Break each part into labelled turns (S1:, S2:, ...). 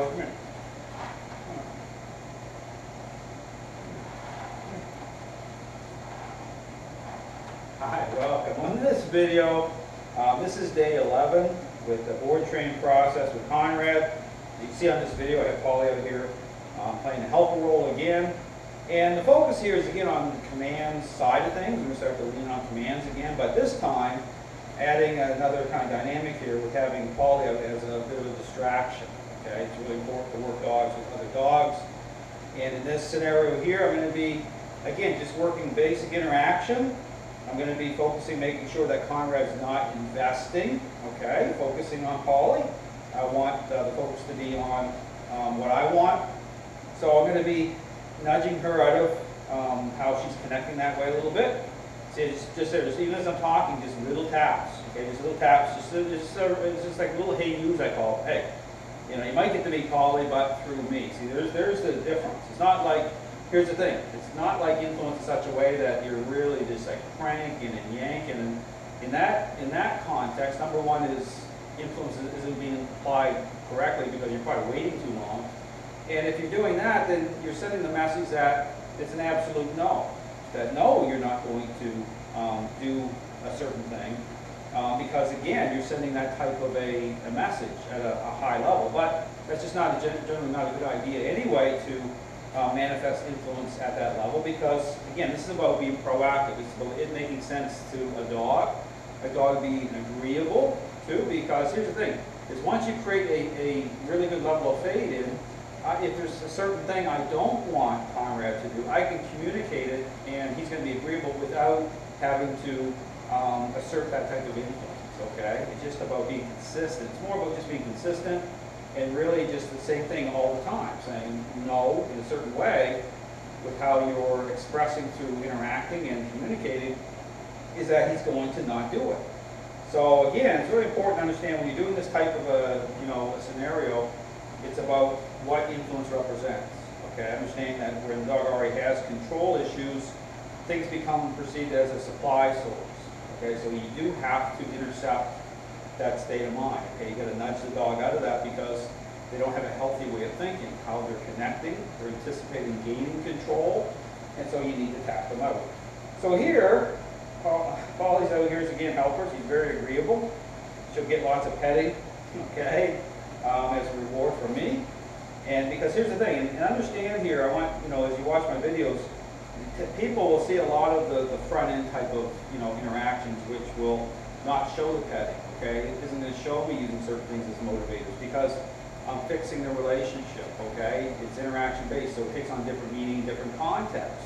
S1: Polly, come here. Hi, welcome. On this video, this is day 11 with the board training process with Conrad. You can see on this video I have Polly over here playing the helper role again. And the focus here is again on the command side of things. We're going to start to lean on commands again, but this time adding another kind of dynamic here with having Polly as a bit of a distraction. Okay, it's really important to work dogs with other dogs. And in this scenario here, I'm going to be, again, just working basic interaction. I'm going to be focusing, making sure that Conrad's not investing, okay, focusing on Polly. I want the focus to be on what I want. So I'm going to be nudging her out of how she's connecting that way a little bit. See, it's just there, even as I'm talking, just little taps, okay, just little taps, it's just like little hey yous, I call it. Hey, you know, you might get to meet Polly, but through me. See, there's the difference. It's not like, here's the thing, it's not like influence in such a way that you're really just like cranking and yanking. And in that context, number one is influence isn't being applied correctly because you're probably waiting too long. And if you're doing that, then you're sending the message that it's an absolute no. That no, you're not going to do a certain thing. Because again, you're sending that type of a message at a high level. But that's just not generally not a good idea anyway to manifest influence at that level, because again, this is about being proactive. It's about it making sense to a dog being agreeable too, because here's the thing, is once you create a really good level of fade in, if there's a certain thing I don't want Conrad to do, I can communicate it and he's going to be agreeable without having to assert that type of influence, okay? It's just about being consistent. It's more about just being consistent and really just the same thing all the time, saying no in a certain way with how you're expressing through interacting and communicating, is that he's going to not do it. So again, it's really important to understand when you're doing this type of a scenario, it's about what influence represents. Okay, understanding that when the dog already has control issues, things become perceived as a supply source. Okay, so you do have to intercept that state of mind. Okay, you got to nudge the dog out of that because they don't have a healthy way of thinking, how they're connecting, they're anticipating gaining control, and so you need to tap them out. So here, Polly's out here is again helper. She's very agreeable. She'll get lots of petting, okay, as a reward from me. And because here's the thing, and understand here, I want, as you watch my videos, people will see a lot of the front end type of, interactions which will not show the petting, okay? It isn't going to show me using certain things as motivators because I'm fixing the relationship, okay? It's interaction based, so it takes on different meaning, different context.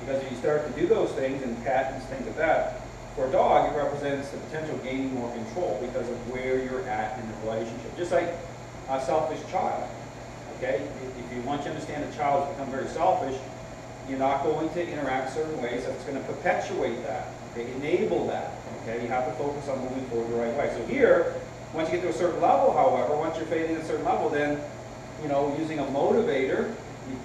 S1: Because if you start to do those things and pat and things like that, for a dog, it represents the potential gaining more control because of where you're at in the relationship. Just like a selfish child, okay? If you want to understand a child has become very selfish, you're not going to interact certain ways that's going to perpetuate that, okay? Enable that, okay? You have to focus on moving forward the right way. So here, once you get to a certain level, however, once you're fading at a certain level, then, using a motivator,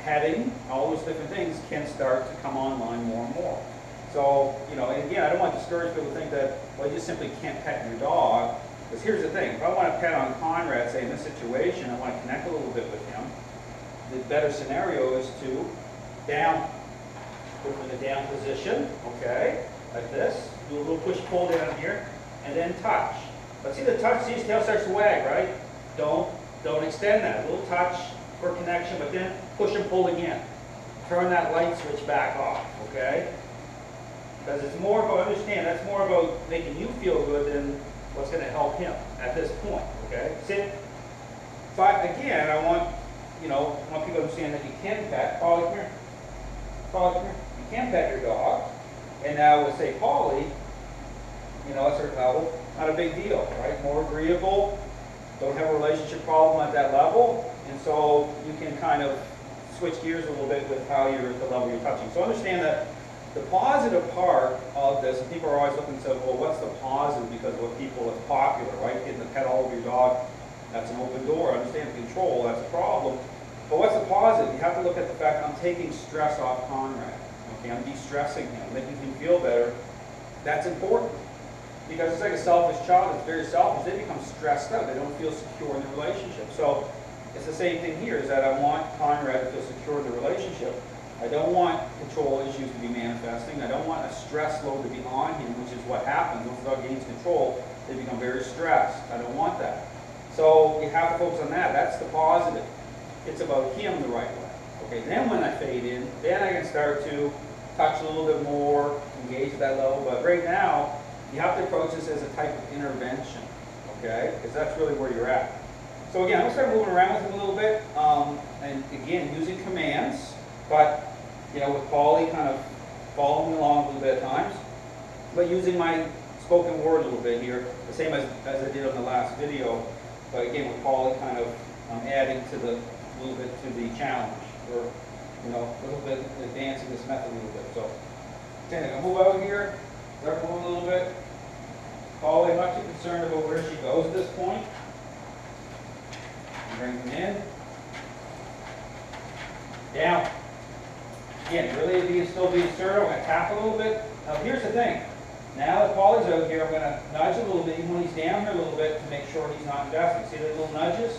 S1: petting, all those different things can start to come online more and more. So, and again, I don't want to discourage people to think that, well, you just simply can't pet your dog. Because here's the thing, if I want to pet on Conrad, say in this situation, I want to connect a little bit with him, the better scenario is to put him in a down position, okay, like this, do a little push-pull down here, and then touch. But see the touch, see his tail starts to wag, right? Don't extend that. A little touch for connection, but then push and pull again. Turn that light switch back off, okay? Because it's more about, understand, that's more about making you feel good than what's going to help him at this point, okay? Sit. But again, I want people to understand that you can pet. Polly, come here. Polly, come here. You can pet your dog. And now with, say, Polly, a certain level, not a big deal, right? More agreeable, don't have a relationship problem at that level, and so you can kind of switch gears a little bit with how you're at the level you're touching. So understand that the positive part of this, and people are always looking to say, well, what's the positive because of what people is popular, right? Getting the pet all over your dog, that's an open door. Understand control, that's a problem. But what's the positive? You have to look at the fact I'm taking stress off Conrad. Okay, I'm de-stressing him, making him feel better. That's important. Because it's like a selfish child that's very selfish. They become stressed out. They don't feel secure in the relationship. So it's the same thing here, is that I want Conrad to feel secure in the relationship. I don't want control issues to be manifesting. I don't want a stress load to be on him, which is what happens once the dog gains control. They become very stressed. I don't want that. So you have to focus on that. That's the positive. It's about him the right way. Okay, then when I fade in, then I can start to touch a little bit more, engage at that level. But right now, you have to approach this as a type of intervention, okay? Because that's really where you're at. So again, I'm going to start moving around with him a little bit, and again, using commands, but you know, with Paulie kind of following along a little bit at times, but using my spoken word a little bit here, the same as I did on the last video, but again, with Paulie kind of adding to the little bit to the challenge, or you know, a little bit advancing this method a little bit. So, okay, I'm gonna move out here, start moving a little bit. Paulie, I'm not too concerned about where she goes at this point. Bring them in. Down. Again, really still be assertive. I'm going to tap a little bit. Now here's the thing. Now that Paulie's out here, I'm going to nudge a little bit, even when he's down here a little bit, to make sure he's not investing. See the little nudges?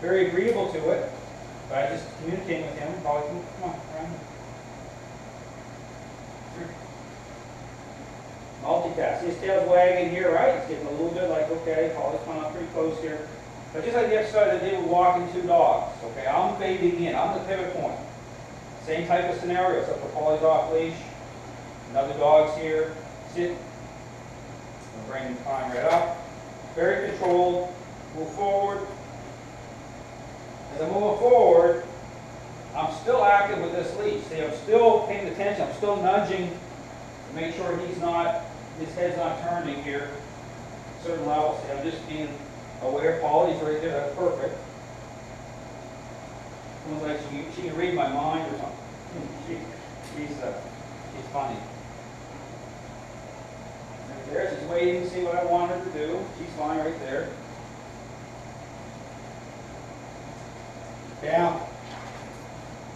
S1: Very agreeable to it. But I just communicating with him. Paulie, come on, around here. Multitask. See his tail's wagging here, right? It's getting a little bit like, okay, Paulie's coming up pretty close here. But just like the exercise I did with walking two dogs, okay, I'm fading in, I'm the pivot point. Same type of scenario, so for Paulie's off leash, another dog's here, sit, I'm bringing Conrad up, very controlled, move forward. As I'm moving forward, I'm still active with this leash. See, I'm still paying attention, I'm still nudging to make sure he's not, his head's not turning here, certain levels. See, I'm just being aware. Paulie's right there, that's perfect. Almost like she can read my mind or something. She's funny. Right there, she's waiting to see what I want her to do. She's fine right there. Down.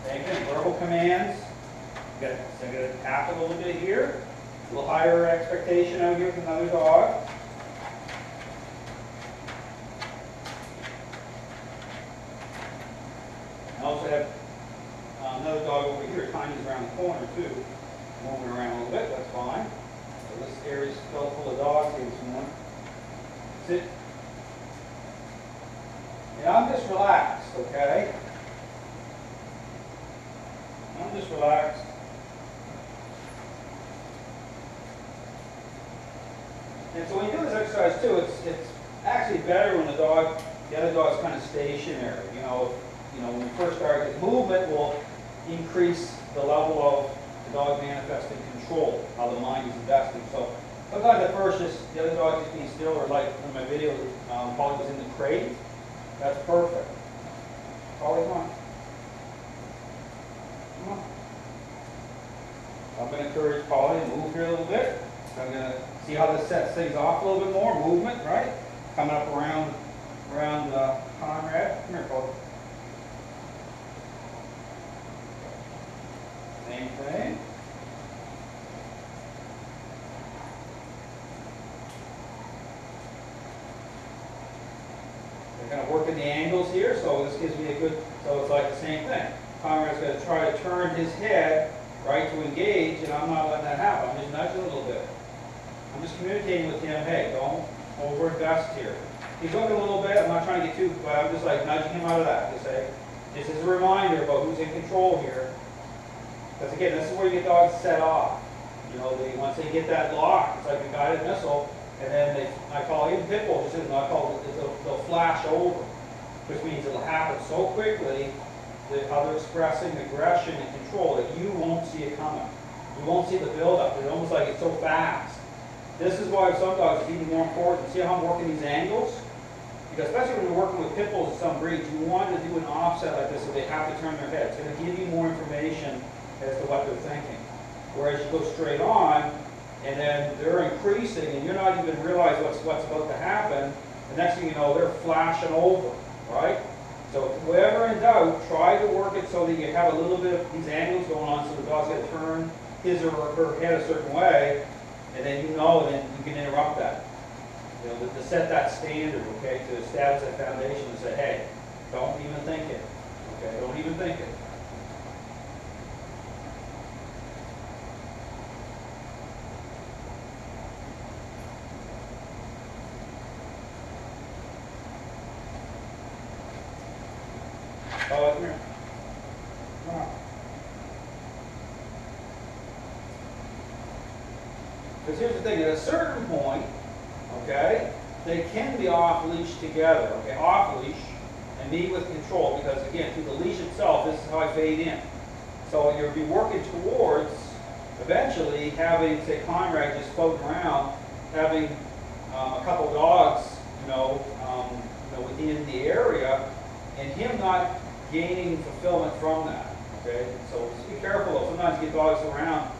S1: Same thing, verbal commands. So I'm going to tap a little bit here. A little higher expectation out here with another dog. I also have another dog over here. Tiny's around the corner too. Moving around a little bit, that's fine. So this area's filled full of dogs here this morning. Sit. And I'm just relaxed, okay? I'm just relaxed. And so when you do this exercise too, it's actually better when the other dog's kind of stationary. You know, when you first start, the movement will increase the level of the dog manifesting control, how the mind is investing. So sometimes at first, the other dog just being still, or like in my video, Paulie was in the crate. That's perfect. Paulie, come on. Come on. I'm going to encourage Paulie to move here a little bit. So I'm going to see how this sets things off a little bit more. Movement, right? Coming up around Conrad. Come here, Paulie. Same thing. We're kind of working the angles here, so this gives me a good, so it's like the same thing. Conrad's going to try to turn his head, right, to engage, and I'm not letting that happen. I'm just nudging a little bit. I'm just communicating with him, hey, don't overinvest here. He's looking a little bit, I'm not trying to get too, but I'm just like nudging him out of that to say, this is a reminder about who's in control here. Because again, this is where you get dogs set off. You know, once they get that lock, it's like a guided missile, and then I call it, even pit bulls, I call it, they'll flash over, which means it'll happen so quickly that how they're expressing aggression and control that you won't see it coming. You won't see the buildup. It's almost like it's so fast. This is why some dogs it's even more important. See how I'm working these angles? Because especially when you're working with pit bulls of some breeds, you want to do an offset like this so they have to turn their head. It's going to give you more information as to what they're thinking. Whereas you go straight on, and then they're increasing, and you're not even realize what's about to happen. The next thing you know, they're flashing over, right? So wherever in doubt, try to work it so that you have a little bit of these angles going on, so the dog's going to turn his or her head a certain way, and then you know, and then you can interrupt that. You know, to set that standard, okay, to establish that foundation and say, hey, Don't even think it. Okay, don't even think it. Oh, come here. Come on. Because here's the thing, at a certain point, okay, they can be off leash together, okay, off leash, and me with control, because again, through the leash itself, this is how I fade in. So you'll be working towards eventually having, say, Conrad just floating around, having a couple dogs, within the area, and him not gaining fulfillment from that. Okay, so just be careful though. Sometimes you get dogs around.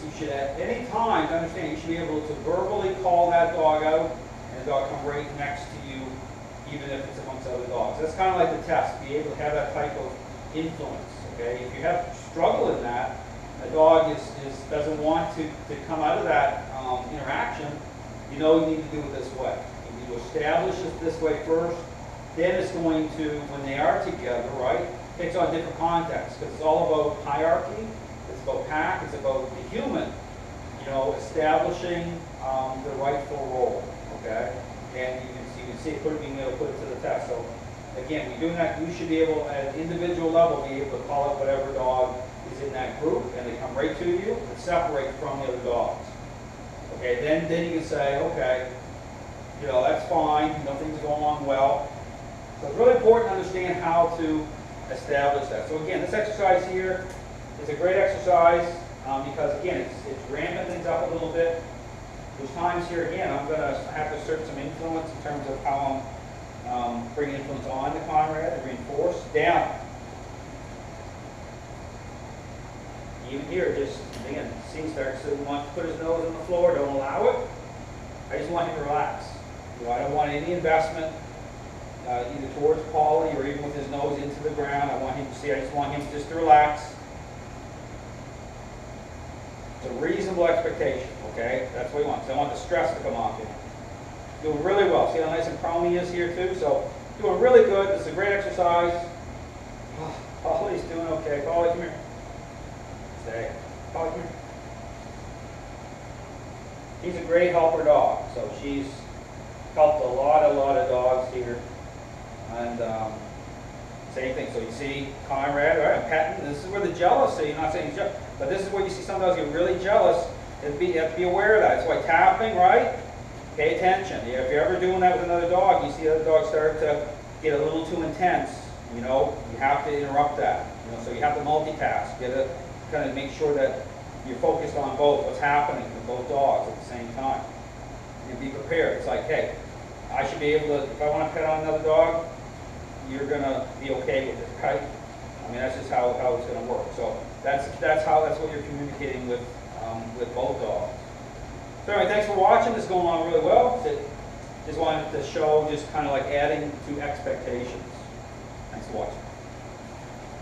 S1: You should at any time understand you should be able to verbally call that dog out, and the dog come right next to you, even if it's amongst other dogs. That's kind of like the test. Be able to have that type of influence. Okay, if you have struggle in that, a dog doesn't want to come out of that interaction. You need to do it this way. You need to establish it this way first. Then it's going to, when they are together, right, it takes on different contexts, because it's all about hierarchy, it's about pack, it's about the human, establishing the rightful role, okay? And you can see it being able to put it to the test. So again, we're doing that, you should be able, at an individual level, be able to call out whatever dog is in that group, and they come right to you and separate from the other dogs. Okay, then you can say, okay, that's fine, things are going on well. So it's really important to understand how to establish that. So again, this exercise here is a great exercise because again, it's ramping things up a little bit. There's times here again, I'm going to have to assert some influence in terms of how I'm bringing influence on to Conrad and reinforce. Down. Even here, just again, scene starts to want to put his nose on the floor, don't allow it. I just want him to relax. I don't want any investment. Either towards Polly or even with his nose into the ground. I just want him just to relax. It's a reasonable expectation, okay? That's what we want. So I want the stress to come off him. Doing really well. See how nice and prone he is here too? So doing really good. This is a great exercise. Oh, Polly's doing okay. Polly, come here. Stay. Polly, come here. She's a great helper dog. So she's helped a lot of dogs here. And same thing. So you see Conrad, right? I'm petting. This is where the jealousy, I'm not saying he's jealous, but this is where you see some dogs get really jealous. You have to be aware of that. That's why tapping, right? Pay attention. If you're ever doing that with another dog, you see the other dog start to get a little too intense, you have to interrupt that. So you have to multitask. You have to kind of make sure that you're focused on both, what's happening with both dogs at the same time. And be prepared. It's like, hey, I should be able to, if I want to pet on another dog, you're going to be okay with it, right? I mean, that's just how it's going to work. So that's what you're communicating with both dogs. So anyway, thanks for watching. This is going on really well. Just wanted to show just kind of like adding to expectations. Thanks for watching.